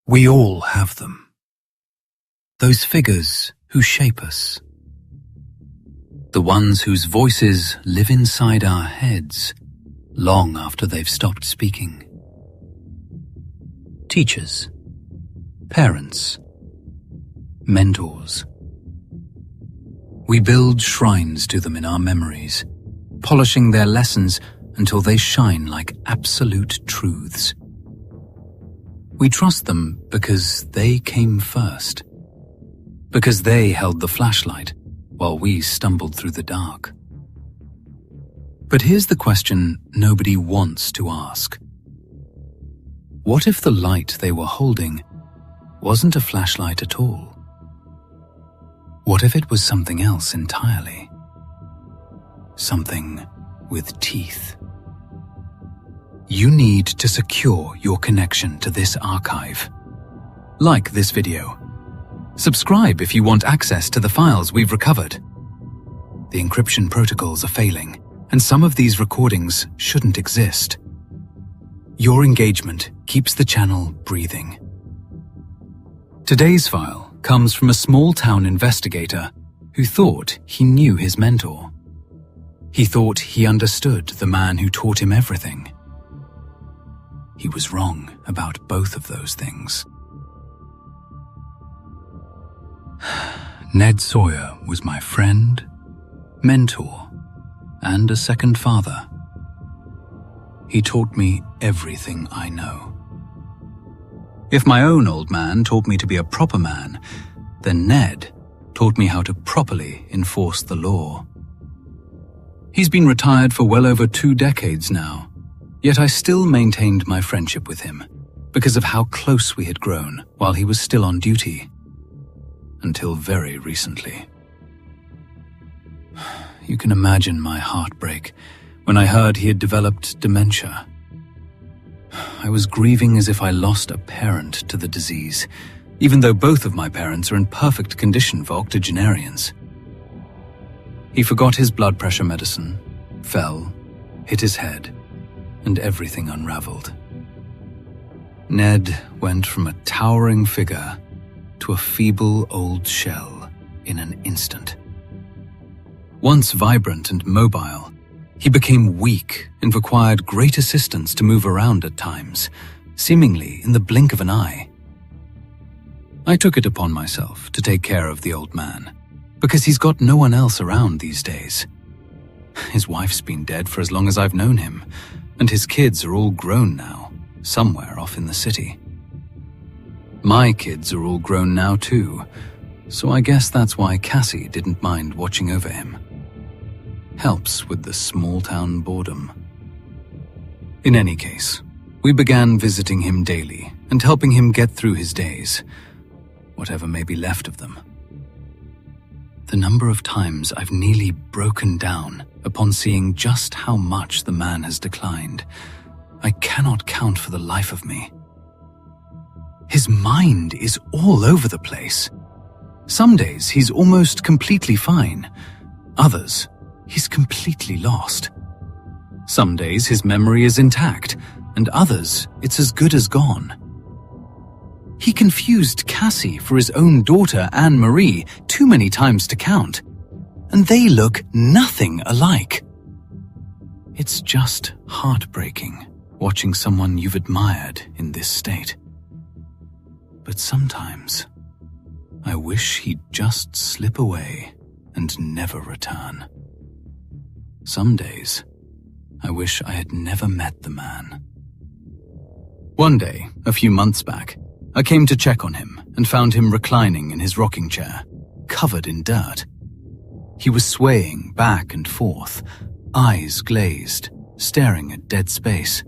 We all have them. Those figures who shape us. The ones whose voices live inside our heads long after they've stopped speaking. Teachers, parents, mentors. We build shrines to them in our memories, polishing their lessons until they shine like absolute truths. We trust them because they came first, because they held the flashlight while we stumbled through the dark. But here's the question nobody wants to ask. What if the light they were holding wasn't a flashlight at all? What if it was something else entirely? Something with teeth. You need to secure your connection to this archive. Like this video. Subscribe if you want access to the files we've recovered. The encryption protocols are failing, and some of these recordings shouldn't exist. Your engagement keeps the channel breathing. Today's file comes from a small-town investigator who thought he knew his mentor. He thought he understood the man who taught him everything. He was wrong about both of those things. Ned Sawyer was my friend, mentor, and a second father. He taught me everything I know. If my own old man taught me to be a proper man, then Ned taught me how to properly enforce the law. He's been retired for well over 2 decades now, yet I still maintained my friendship with him because of how close we had grown while he was still on duty. Until very recently. You can imagine my heartbreak when I heard he had developed dementia. I was grieving as if I lost a parent to the disease, even though both of my parents are in perfect condition for octogenarians. He forgot his blood pressure medicine, fell, hit his head, and everything unraveled. Ned went from a towering figure to a feeble old shell in an instant. Once vibrant and mobile, he became weak and required great assistance to move around at times, seemingly in the blink of an eye. I took it upon myself to take care of the old man, because he's got no one else around these days. His wife's been dead for as long as I've known him, and his kids are all grown now, somewhere off in the city. My kids are all grown now too, so I guess that's why Cassie didn't mind watching over him. Helps with the small-town boredom. In any case, we began visiting him daily and helping him get through his days, whatever may be left of them. The number of times I've nearly broken down upon seeing just how much the man has declined, I cannot count for the life of me. His mind is all over the place. Some days he's almost completely fine. Others, he's completely lost. Some days his memory is intact, and others, it's as good as gone. He confused Cassie for his own daughter, Anne-Marie, too many times to count, and they look nothing alike. It's just heartbreaking watching someone you've admired in this state. But sometimes, I wish he'd just slip away and never return. Some days, I wish I had never met the man. One day, a few months back, I came to check on him and found him reclining in his rocking chair, covered in dirt. He was swaying back and forth, eyes glazed, staring at dead space.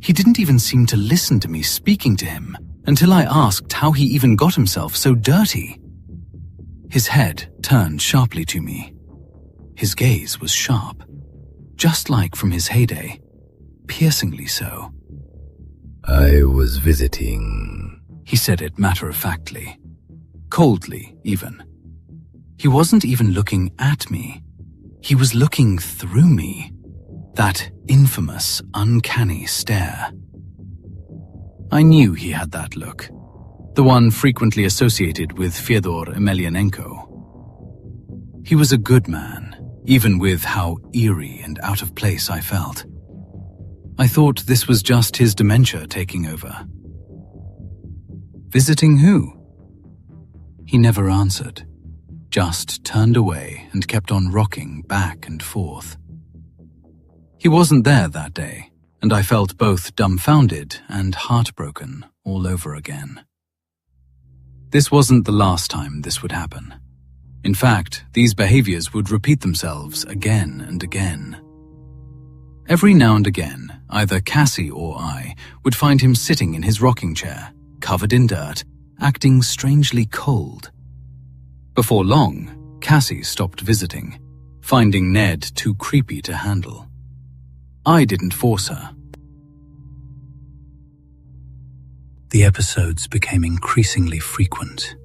He didn't even seem to listen to me speaking to him until I asked how he even got himself so dirty. His head turned sharply to me. His gaze was sharp, just like from his heyday, piercingly so. I was visiting, he said it matter-of-factly, coldly even. He wasn't even looking at me. He was looking through me, that infamous, uncanny stare. I knew he had that look, the one frequently associated with Fyodor Emelianenko. He was a good man, even with how eerie and out of place I felt. I thought this was just his dementia taking over. Visiting who? He never answered, just turned away and kept on rocking back and forth. He wasn't there that day, and I felt both dumbfounded and heartbroken all over again. This wasn't the last time this would happen. In fact, these behaviors would repeat themselves again and again. Every now and again, either Cassie or I would find him sitting in his rocking chair, covered in dirt, acting strangely cold. Before long, Cassie stopped visiting, finding Ned too creepy to handle. I didn't force her. The episodes became increasingly frequent.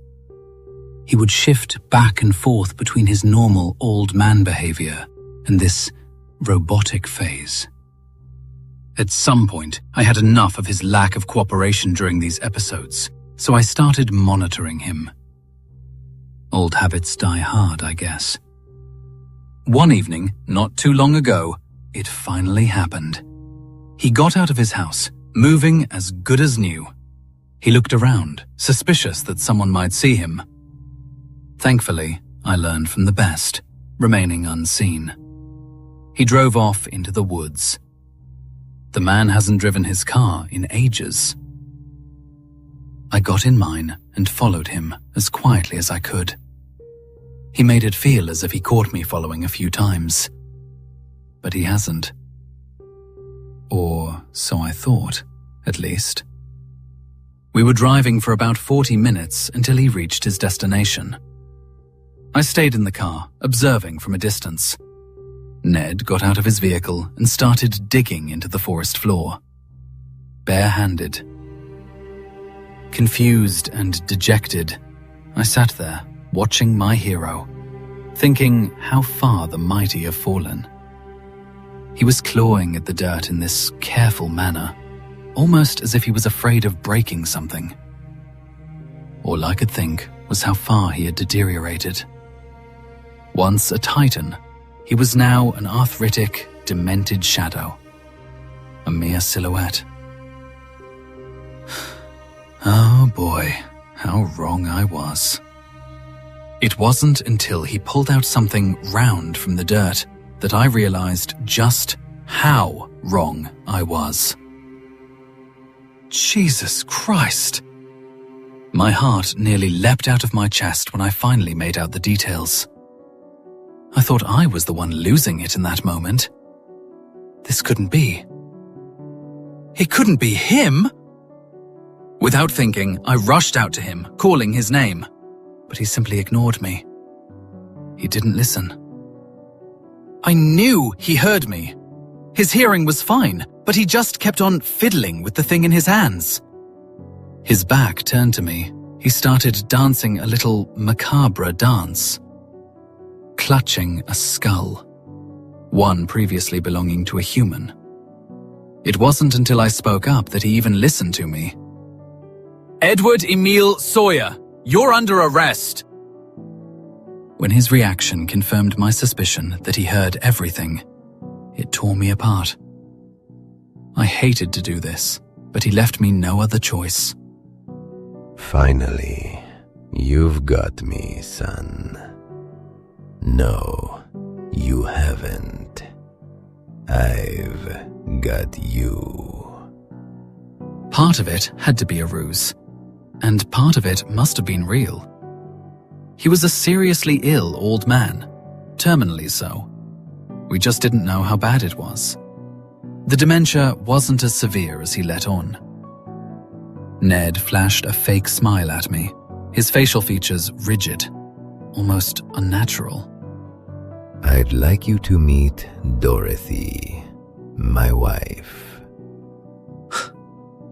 He would shift back and forth between his normal old man behavior and this robotic phase. At some point, I had enough of his lack of cooperation during these episodes, so I started monitoring him. Old habits die hard, I guess. One evening, not too long ago, it finally happened. He got out of his house, moving as good as new. He looked around, suspicious that someone might see him. Thankfully, I learned from the best, remaining unseen. He drove off into the woods. The man hasn't driven his car in ages. I got in mine and followed him as quietly as I could. He made it feel as if he caught me following a few times. But he hasn't. Or so I thought, at least. We were driving for about 40 minutes until he reached his destination. I stayed in the car, observing from a distance. Ned got out of his vehicle and started digging into the forest floor. Bare-handed. Confused and dejected, I sat there, watching my hero, thinking how far the mighty have fallen. He was clawing at the dirt in this careful manner, almost as if he was afraid of breaking something. All I could think was how far he had deteriorated. Once a titan, he was now an arthritic, demented shadow. A mere silhouette. Oh boy, how wrong I was. It wasn't until he pulled out something round from the dirt that I realized just how wrong I was. Jesus Christ! My heart nearly leapt out of my chest when I finally made out the details. I thought I was the one losing it in that moment. This couldn't be. It couldn't be him! Without thinking, I rushed out to him, calling his name, but he simply ignored me. He didn't listen. I knew he heard me. His hearing was fine, but he just kept on fiddling with the thing in his hands. His back turned to me. He started dancing a little macabre dance, clutching a skull, one previously belonging to a human. It wasn't until I spoke up that he even listened to me. Edward Emil Sawyer, you're under arrest! When his reaction confirmed my suspicion that he heard everything, it tore me apart. I hated to do this, but he left me no other choice. Finally, you've got me, son. No, you haven't. I've got you. Part of it had to be a ruse, and part of it must have been real. He was a seriously ill old man, terminally so. We just didn't know how bad it was. The dementia wasn't as severe as he let on. Ned flashed a fake smile at me, his facial features rigid, almost unnatural. I'd like you to meet Dorothy, my wife.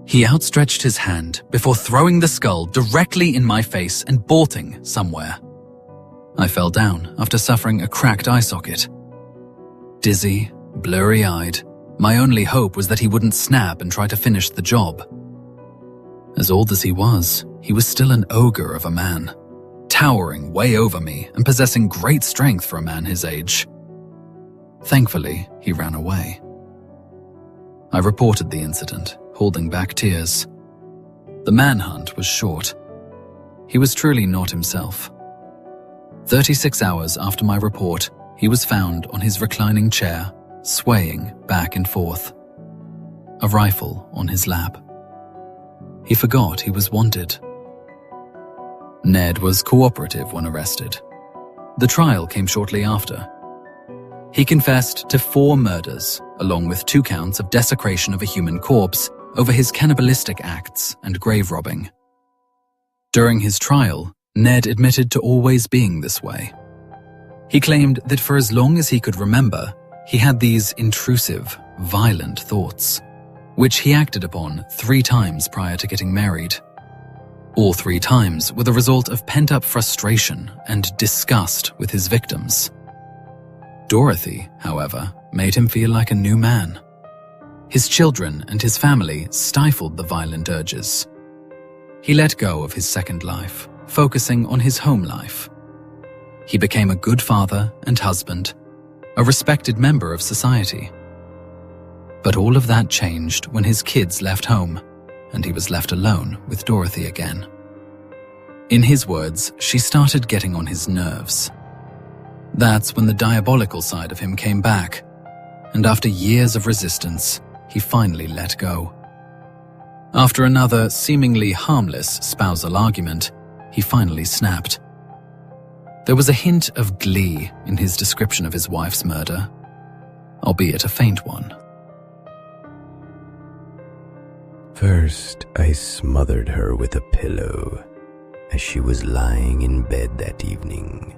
He outstretched his hand before throwing the skull directly in my face and bolting somewhere. I fell down after suffering a cracked eye socket. Dizzy, blurry-eyed, my only hope was that he wouldn't snap and try to finish the job. As old as he was still an ogre of a man, towering way over me and possessing great strength for a man his age. Thankfully, he ran away. I reported the incident, holding back tears. The manhunt was short. He was truly not himself. 36 hours after my report, he was found on his reclining chair, swaying back and forth, a rifle on his lap. He forgot he was wanted. Ned was cooperative when arrested. The trial came shortly after. He confessed to 4 murders, along with 2 counts of desecration of a human corpse over his cannibalistic acts and grave robbing. During his trial, Ned admitted to always being this way. He claimed that for as long as he could remember, he had these intrusive, violent thoughts, which he acted upon 3 times prior to getting married. All 3 times were the result of pent-up frustration and disgust with his victims. Dorothy, however, made him feel like a new man. His children and his family stifled the violent urges. He let go of his second life, focusing on his home life. He became a good father and husband, a respected member of society. But all of that changed when his kids left home, and he was left alone with Dorothy again. In his words, she started getting on his nerves. That's when the diabolical side of him came back, and after years of resistance, he finally let go. After another seemingly harmless spousal argument, he finally snapped. There was a hint of glee in his description of his wife's murder, albeit a faint one. First, I smothered her with a pillow as she was lying in bed that evening,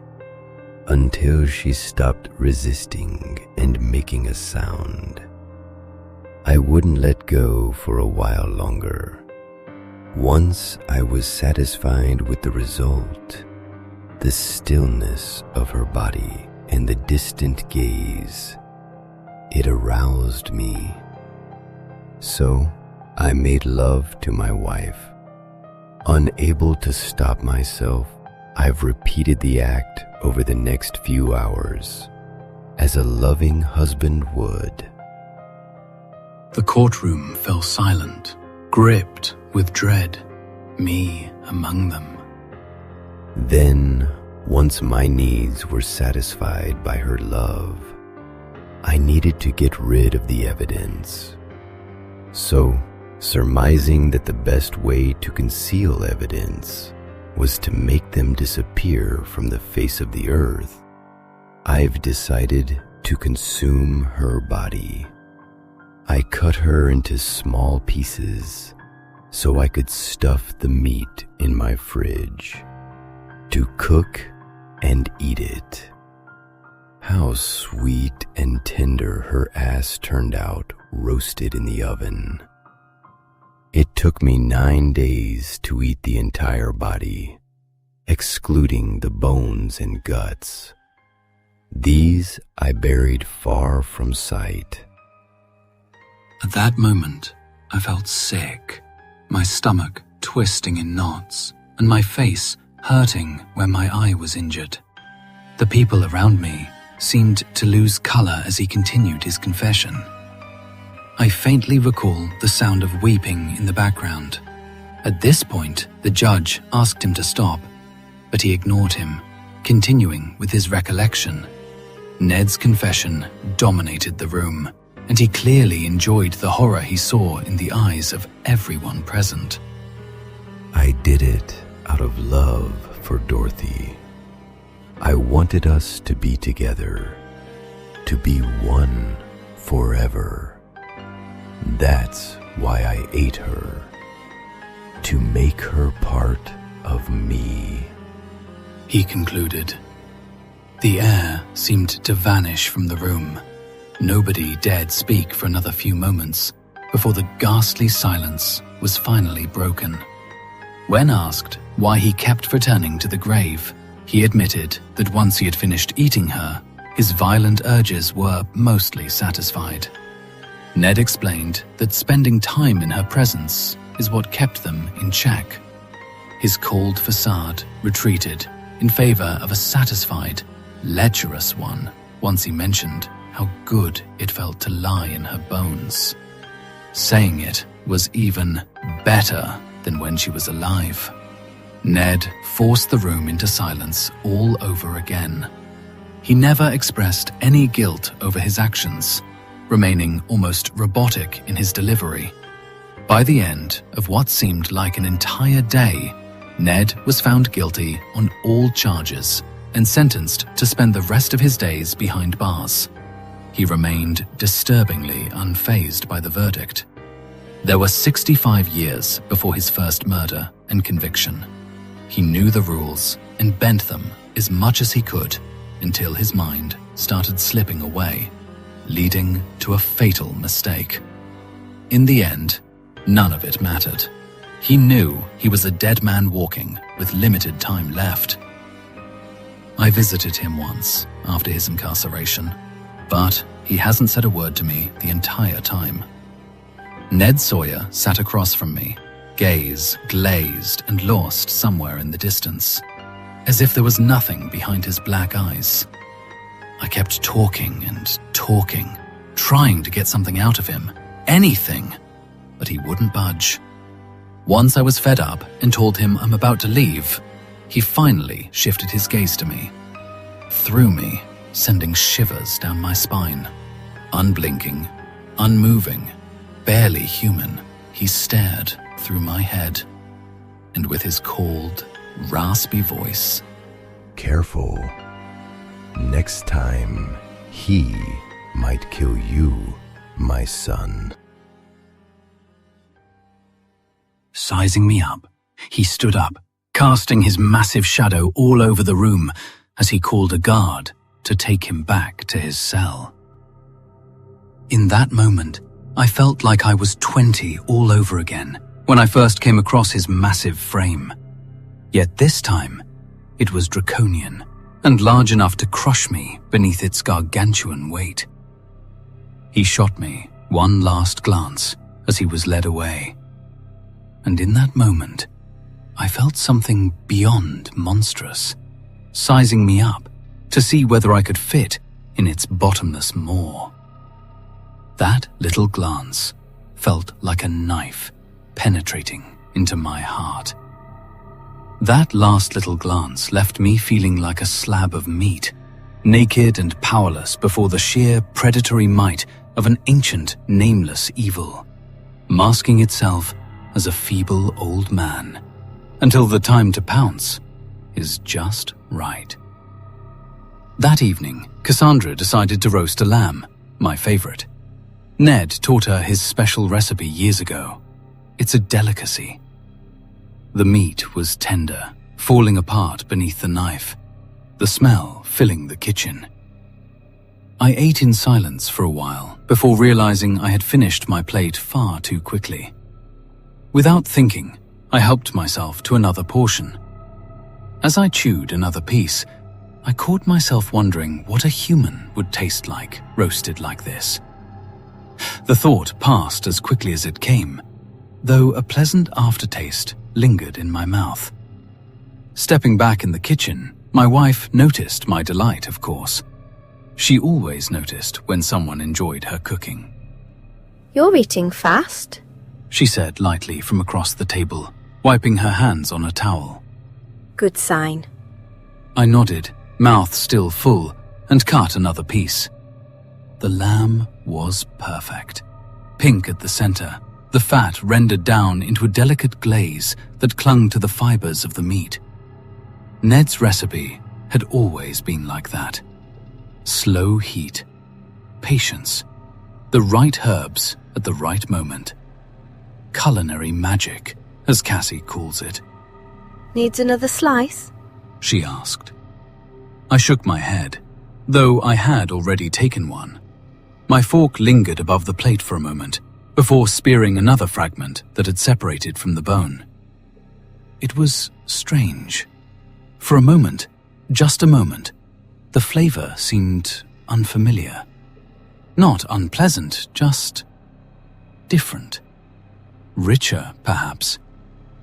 until she stopped resisting and making a sound. I wouldn't let go for a while longer. Once I was satisfied with the result, the stillness of her body and the distant gaze, it aroused me. So I made love to my wife. Unable to stop myself, I've repeated the act over the next few hours, as a loving husband would. The courtroom fell silent, gripped with dread, me among them. Then, once my needs were satisfied by her love, I needed to get rid of the evidence. So, surmising that the best way to conceal evidence was to make them disappear from the face of the earth, I've decided to consume her body. I cut her into small pieces so I could stuff the meat in my fridge to cook and eat it. How sweet and tender her ass turned out roasted in the oven. It took me 9 days to eat the entire body, excluding the bones and guts. These I buried far from sight. At that moment, I felt sick, my stomach twisting in knots, and my face hurting where my eye was injured. The people around me seemed to lose color as he continued his confession. I faintly recall the sound of weeping in the background. At this point, the judge asked him to stop, but he ignored him, continuing with his recollection. Ned's confession dominated the room, and he clearly enjoyed the horror he saw in the eyes of everyone present. I did it out of love for Dorothy. I wanted us to be together, to be one forever. That's why I ate her, to make her part of me. He concluded. The air seemed to vanish from the room. Nobody dared speak for another few moments before the ghastly silence was finally broken. When asked why he kept returning to the grave, he admitted that once he had finished eating her, his violent urges were mostly satisfied. Ned explained that spending time in her presence is what kept them in check. His cold facade retreated in favor of a satisfied, lecherous one once he mentioned how good it felt to lie in her bones. Saying it was even better than when she was alive. Ned forced the room into silence all over again. He never expressed any guilt over his actions, remaining almost robotic in his delivery. By the end of what seemed like an entire day, Ned was found guilty on all charges and sentenced to spend the rest of his days behind bars. He remained disturbingly unfazed by the verdict. There were 65 years before his first murder and conviction. He knew the rules and bent them as much as he could until his mind started slipping away, leading to a fatal mistake. In the end, none of it mattered. He knew he was a dead man walking with limited time left. I visited him once after his incarceration, but he hasn't said a word to me the entire time. Ned Sawyer sat across from me, gaze glazed and lost somewhere in the distance, as if there was nothing behind his black eyes. I kept talking and talking, trying to get something out of him, anything, but he wouldn't budge. Once I was fed up and told him I'm about to leave, he finally shifted his gaze to me, through me, sending shivers down my spine. Unblinking, unmoving, barely human, he stared through my head, and with his cold, raspy voice, "Careful. Next time, he might kill you, my son." Sizing me up, he stood up, casting his massive shadow all over the room as he called a guard to take him back to his cell. In that moment, I felt like I was 20 all over again when I first came across his massive frame. Yet this time, it was draconian and large enough to crush me beneath its gargantuan weight. He shot me one last glance as he was led away. And in that moment, I felt something beyond monstrous, sizing me up to see whether I could fit in its bottomless maw. That little glance felt like a knife penetrating into my heart. That last little glance left me feeling like a slab of meat, naked and powerless before the sheer predatory might of an ancient, nameless evil, masking itself as a feeble old man, until the time to pounce is just right. That evening, Cassandra decided to roast a lamb, my favorite. Ned taught her his special recipe years ago. It's a delicacy. The meat was tender, falling apart beneath the knife, the smell filling the kitchen. I ate in silence for a while before realizing I had finished my plate far too quickly. Without thinking, I helped myself to another portion. As I chewed another piece, I caught myself wondering what a human would taste like roasted like this. The thought passed as quickly as it came, though a pleasant aftertaste lingered in my mouth. Stepping back in the kitchen, my wife noticed my delight, of course. She always noticed when someone enjoyed her cooking. "You're eating fast," she said lightly from across the table, wiping her hands on a towel. "Good sign." I nodded, mouth still full, and cut another piece. The lamb was perfect. Pink at the center, the fat rendered down into a delicate glaze that clung to the fibers of the meat. Ned's recipe had always been like that. Slow heat, patience, the right herbs at the right moment. Culinary magic, as Cassie calls it. "Needs another slice?" she asked. I shook my head, though I had already taken one. My fork lingered above the plate for a moment, before spearing another fragment that had separated from the bone. It was strange. For a moment, just a moment, the flavor seemed unfamiliar. Not unpleasant, just different. richer, perhaps,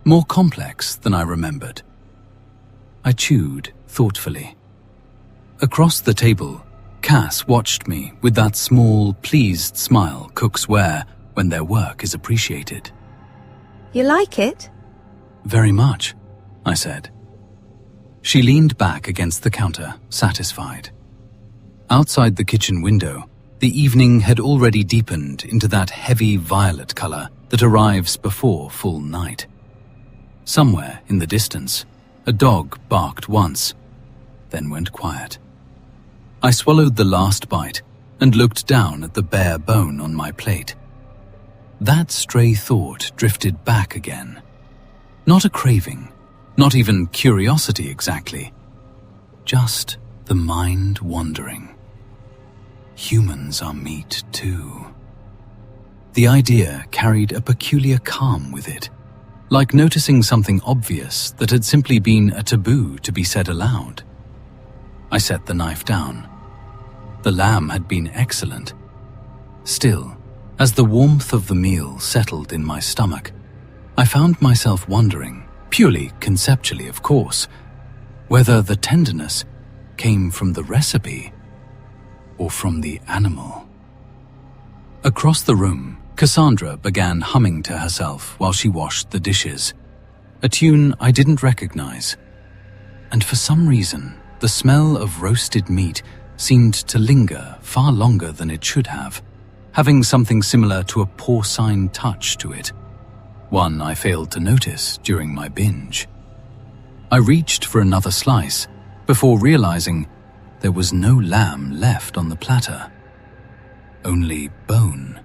more complex than I remembered. I chewed thoughtfully. Across the table, Cass watched me with that small, pleased smile cooks wear when their work is appreciated. You like it? Very much, I said. She leaned back against the counter, satisfied. Outside the kitchen window, the evening had already deepened into that heavy violet color that arrives before full night. Somewhere in the distance, a dog barked once, then went quiet. I swallowed the last bite and looked down at the bare bone on my plate. That stray thought drifted back again. Not a craving, not even curiosity exactly, just the mind wandering. Humans are meat too. The idea carried a peculiar calm with it, like noticing something obvious that had simply been a taboo to be said aloud. I set the knife down. The lamb had been excellent. Still, as the warmth of the meal settled in my stomach, I found myself wondering, purely conceptually of course, whether the tenderness came from the recipe or from the animal. Across the room, Cassandra began humming to herself while she washed the dishes, a tune I didn't recognize. And for some reason, the smell of roasted meat seemed to linger far longer than it should have, having something similar to a porcine touch to it, one I failed to notice during my binge. I reached for another slice before realizing there was no lamb left on the platter. Only bone.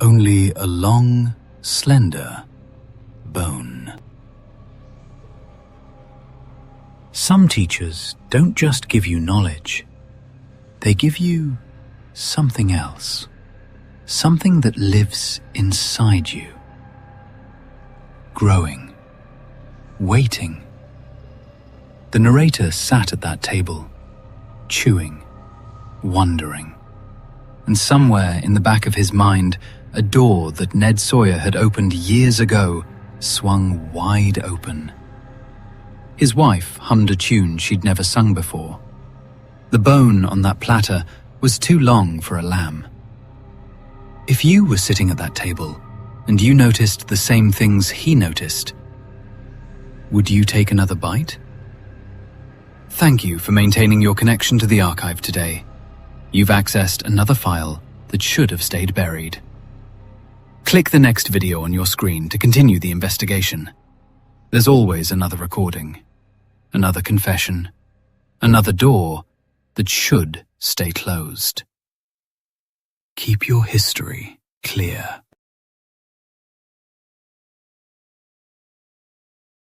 Only a long, slender bone. Some teachers don't just give you knowledge. They give you something else. Something that lives inside you. Growing. Waiting. The narrator sat at that table, chewing, wondering. And somewhere in the back of his mind, a door that Ned Sawyer had opened years ago swung wide open. His wife hummed a tune she'd never sung before. The bone on that platter was too long for a lamb. If you were sitting at that table and you noticed the same things he noticed, would you take another bite? Thank you for maintaining your connection to the archive today. You've accessed another file that should have stayed buried. Click the next video on your screen to continue the investigation. There's always another recording, another confession, another door that should stay closed. Keep your history clear.